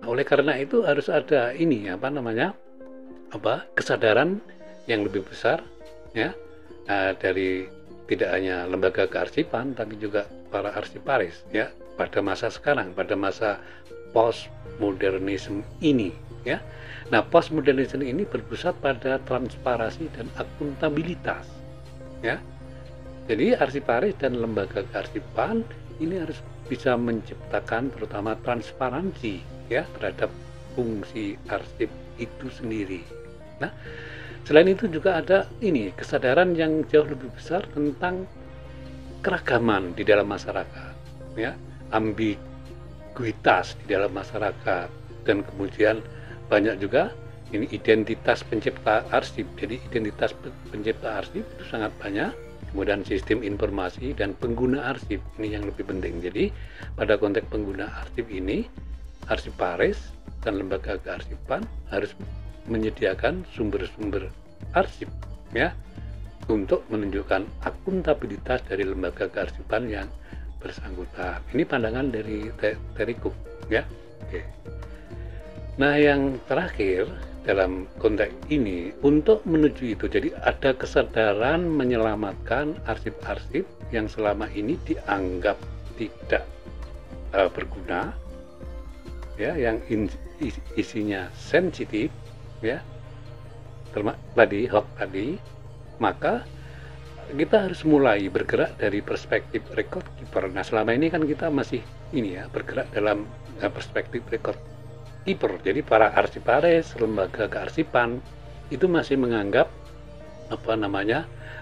Oleh karena itu harus ada ini kesadaran yang lebih besar ya, dari tidak hanya lembaga kearsipan tapi juga para arsiparis ya pada masa sekarang, pada masa postmodernisme ini ya. Nah, postmodernisme ini berpusat pada transparansi dan akuntabilitas ya. Jadi arsiparis dan lembaga kearsipan ini harus bisa menciptakan terutama transparansi ya terhadap fungsi arsip itu sendiri. Nah, selain itu juga ada ini kesadaran yang jauh lebih besar tentang keragaman di dalam masyarakat ya, ambiguitas di dalam masyarakat, dan kemudian banyak juga ini identitas pencipta arsip. Jadi identitas pencipta arsip itu sangat banyak. Kemudian sistem informasi dan pengguna arsip ini yang lebih penting. Jadi pada konteks pengguna arsip ini, arsiparis dan lembaga kearsipan harus menyediakan sumber-sumber arsip ya untuk menunjukkan akuntabilitas dari lembaga kearsipan yang bersangkutan. Ini pandangan dari Terry Cook ya. Oke. Nah, yang terakhir dalam konteks ini untuk menuju itu, jadi ada kesadaran menyelamatkan arsip-arsip yang selama ini dianggap tidak berguna ya, yang isinya sensitif ya, tadi hoax tadi. Maka kita harus mulai bergerak dari perspektif record keeper. Nah, selama ini kan kita masih ini ya bergerak dalam perspektif record keeper. Jadi para arsiparis, lembaga kearsipan itu masih menganggap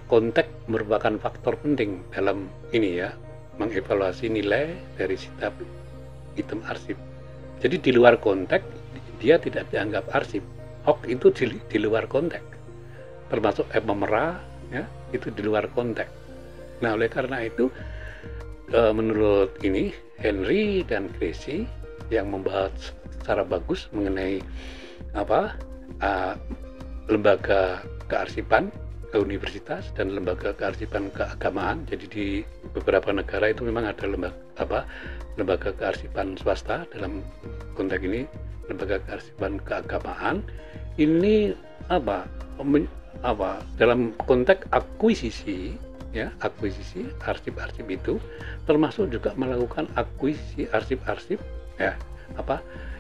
konteks merupakan faktor penting dalam ini ya, mengevaluasi nilai dari setiap item arsip. Jadi di luar konteks dia tidak dianggap arsip. Hoax itu di luar konteks, termasuk pemerah ya, itu di luar konteks. Nah, oleh karena itu menurut ini Henry dan Gracie yang membahas secara bagus mengenai lembaga kearsipan ke universitas dan lembaga kearsipan keagamaan. Jadi di beberapa negara itu memang ada lembaga kearsipan swasta, dalam konteks ini lembaga kearsipan keagamaan. Ini dalam konteks akuisisi ya, akuisisi arsip-arsip itu termasuk juga melakukan akuisisi arsip-arsip ya,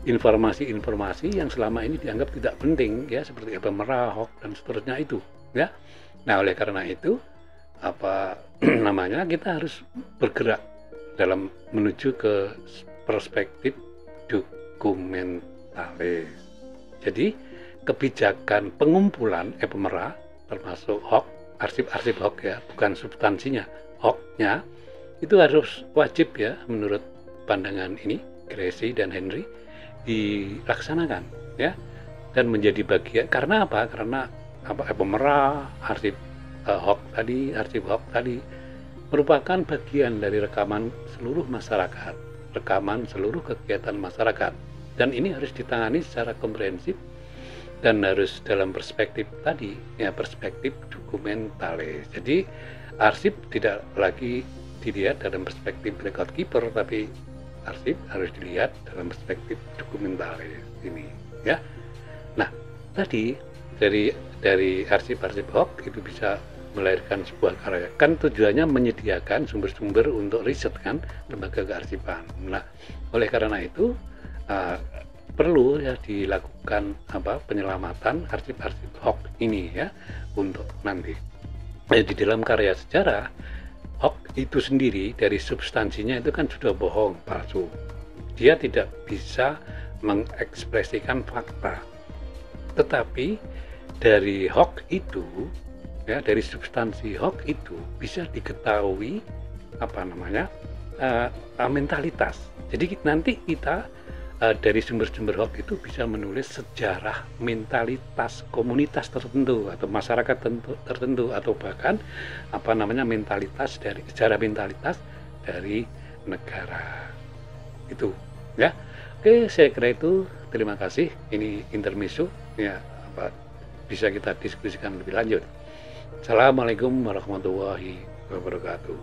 informasi-informasi yang selama ini dianggap tidak penting ya, seperti merah, dan seterusnya itu ya. Nah, oleh karena itu kita harus bergerak dalam menuju ke perspektif dokumentalis. Jadi kebijakan pengumpulan pemerah termasuk hoax, arsip-arsip hoax ya, bukan substansinya, hoaxnya itu harus wajib ya menurut pandangan ini Gracie dan Henry dilaksanakan ya, dan menjadi bagian. Karena apa? Karena pemerah, arsip hoax tadi merupakan bagian dari rekaman seluruh masyarakat, rekaman seluruh kegiatan masyarakat, dan ini harus ditangani secara komprehensif dan harus dalam perspektif tadi ya, perspektif dokumentalis. Jadi arsip tidak lagi dilihat dalam perspektif record keeper, tapi arsip harus dilihat dalam perspektif dokumentalis ini ya. Nah, tadi dari arsip-arsip hoax itu bisa melahirkan sebuah karya. Kan tujuannya menyediakan sumber-sumber untuk riset kan, lembaga kearsipan. Nah, oleh karena itu perlu ya dilakukan penyelamatan arsip-arsip hoax ini ya, untuk nanti di dalam karya sejarah. Hoax itu sendiri dari substansinya itu kan sudah bohong, palsu. Dia tidak bisa mengekspresikan fakta. Tetapi dari hoax itu ya, dari substansi hoax itu bisa diketahui mentalitas. Jadi nanti kita dari sumber-sumber hoax itu bisa menulis sejarah mentalitas komunitas tertentu atau masyarakat tertentu, atau bahkan sejarah mentalitas dari negara itu ya. Oke, saya kira itu. Terima kasih. Ini intermezzo ya, bisa kita diskusikan lebih lanjut. Assalamualaikum warahmatullahi wabarakatuh.